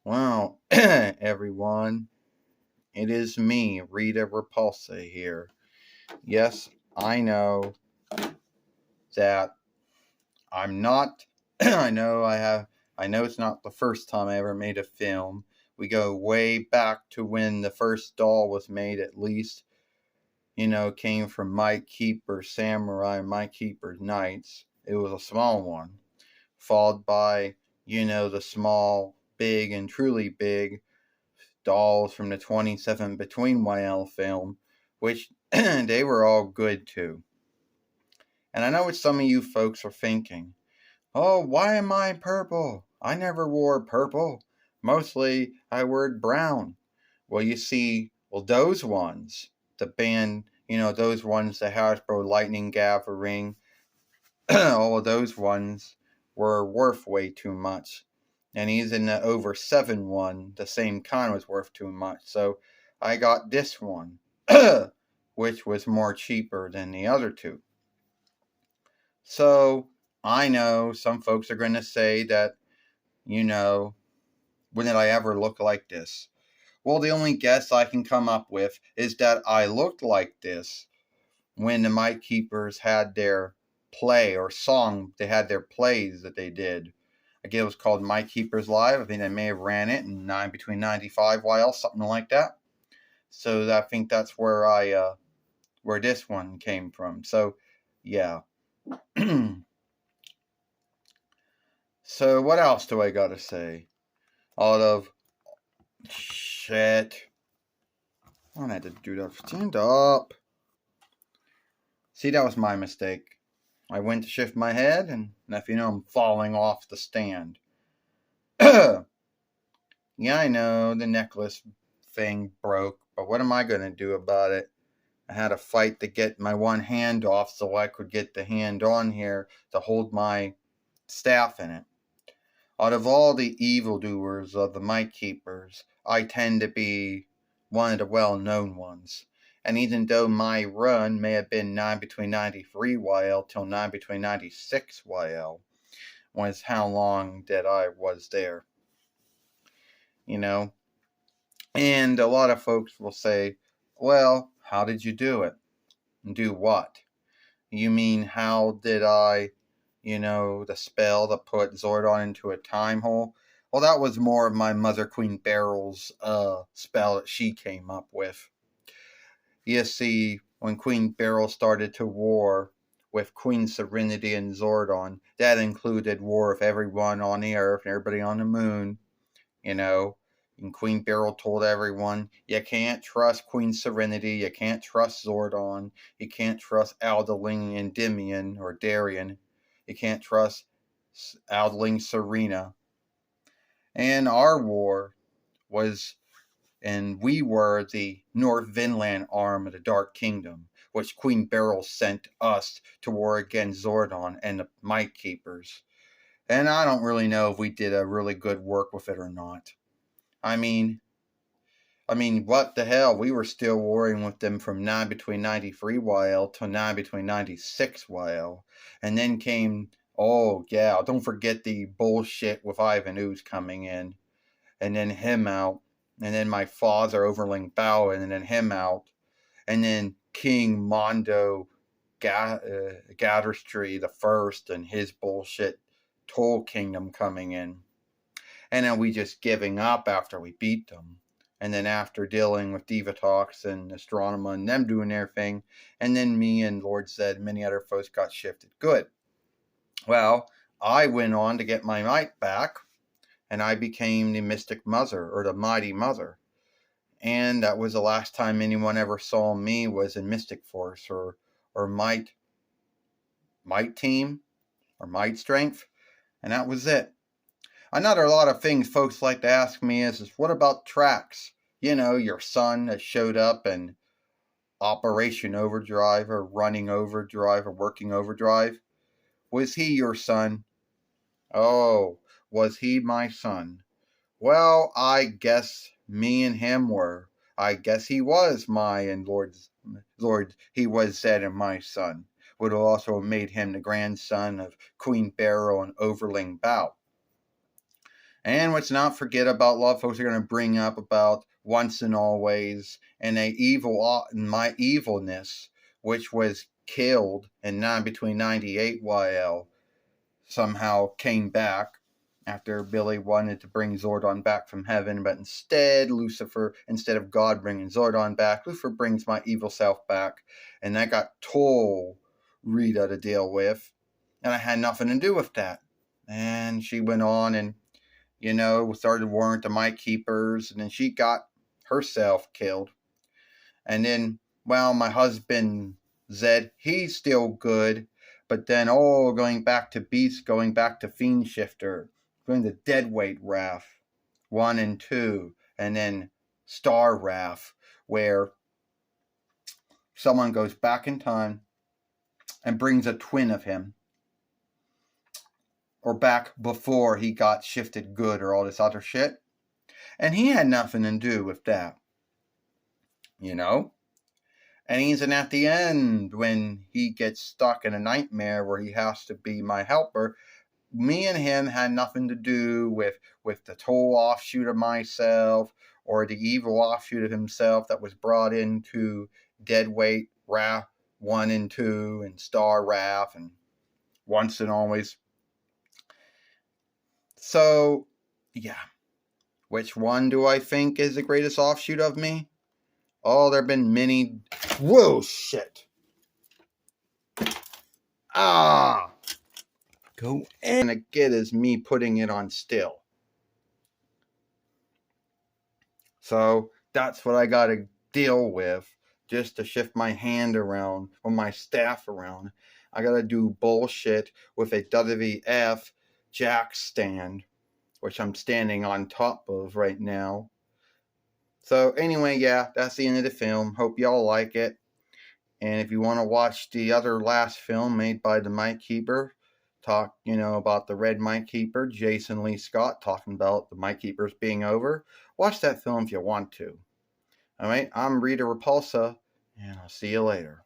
Well, everyone, it is me, Rita Repulsa here. Yes, I know that I'm not. I know it's not the first time I ever made a film. We go way back to when the first doll was made, at least. Came from Mike Keeper Samurai, Mike Keeper Knights. It was a small one, followed by, the small, big, and truly big dolls from the 27 Between YL film, which they were all good too. And I know what some of you folks are thinking. Oh, why am I purple? I never wore purple. Mostly I wore brown. Well, you see, those ones, the band, those ones, the Hasbro Lightning Gathering, all of those ones were worth way too much. And even the over 7 one, the same kind, was worth too much. So I got this one, which was more cheaper than the other two. So I know some folks are going to say that, when did I ever look like this? Well, the only guess I can come up with is that I looked like this when the Mic Keepers had their play or song. They had their plays that they did. Again, it was called Mic Keepers Live. I think they may have ran it in between 95 YL, something like that. So I think that's where where this one came from. So yeah. So what else do I gotta say? Out of shit. I had to do that. Stand up. See, that was my mistake. I went to shift my head, and if you know, I'm falling off the stand. Yeah, I know the necklace thing broke, but what am I going to do about it? I had to fight to get my one hand off so I could get the hand on here to hold my staff in it. Out of all the evildoers of the Mic Keepers, I tend to be one of the well-known ones. And even though my run may have been 9 between 93 YL till 9 between 96 YL, was how long that I was there. And a lot of folks will say, well, how did you do it? Do what? You mean, how did I, the spell that put Zordon into a time hole? Well, that was more of my Mother Queen Beryl's spell that she came up with. You see, when Queen Beryl started to war with Queen Serenity and Zordon, that included war with everyone on the Earth and everybody on the Moon, And Queen Beryl told everyone, you can't trust Queen Serenity, you can't trust Zordon, you can't trust Aldeling and Endymion or Darien, you can't trust Aldeling Serena. And our war was, and we were the North Vinland arm of the Dark Kingdom, which Queen Beryl sent us to war against Zordon and the Mic Keepers. And I don't really know if we did a really good work with it or not. I mean, what the hell? We were still warring with them from 9 between 93 YL to 9 between 96 YL. And then came, oh yeah, don't forget the bullshit with Ivan Ooze coming in. And then him out. And then my father, Overling Bao, and then him out. And then King Mondo Gatterstry the First and his bullshit Toll Kingdom coming in. And then we just giving up after we beat them. And then after dealing with Divatox and Astronema and them doing their thing, and then me and Lord Zed and many other folks got shifted. Good. Well, I went on to get my might back, and I became the Mystic Mother, or the Mighty Mother. And that was the last time anyone ever saw me was in Mystic Force or Might Team or Might Strength. And that was it. Another lot of things folks like to ask me is what about Trax? Your son that showed up in Operation Overdrive or Running Overdrive or Working Overdrive. Was he your son? Oh, was he my son? Well, I guess me and him were. I guess he was my and Lord, he was Zed and my son. Would have also made him the grandson of Queen Beryl and Overling Bao. And let's not forget about, a lot of folks are going to bring up about once and always, and my evilness, which was killed in between 98 YL, somehow came back after Billy wanted to bring Zordon back from heaven, but instead of God bringing Zordon back, Lucifer brings my evil self back, and that got told Rita to deal with, and I had nothing to do with that. And she went on and, started warring the Might Keepers, and then she got herself killed. And then, well, my husband, Zed, he's still good, but then, going back to Beast, going back to Fiend Shifter, going to Deadweight Wrath 1 and 2, and then Star Wrath, where someone goes back in time and brings a twin of him, or back before he got shifted good or all this other shit. And he had nothing to do with that. And even at the end, when he gets stuck in a nightmare where he has to be my helper, me and him had nothing to do with the total offshoot of myself or the evil offshoot of himself that was brought into Deadweight Wrath 1 and 2 and Star Wrath and Once and Always. So, yeah. Which one do I think is the greatest offshoot of me? Oh, there have been many. Whoa, shit. Go in. And get is me putting it on still. So that's what I got to deal with, just to shift my hand around or my staff around. I got to do bullshit with a WF jack stand, which I'm standing on top of right now. So anyway, yeah, that's the end of the film. Hope y'all like it. And if you want to watch the other last film made by the Might Keeper, about the Red Might Keeper, Jason Lee Scott, talking about the Might Keepers being over, watch that film if you want to. All right, I'm Rita Repulsa, and I'll see you later.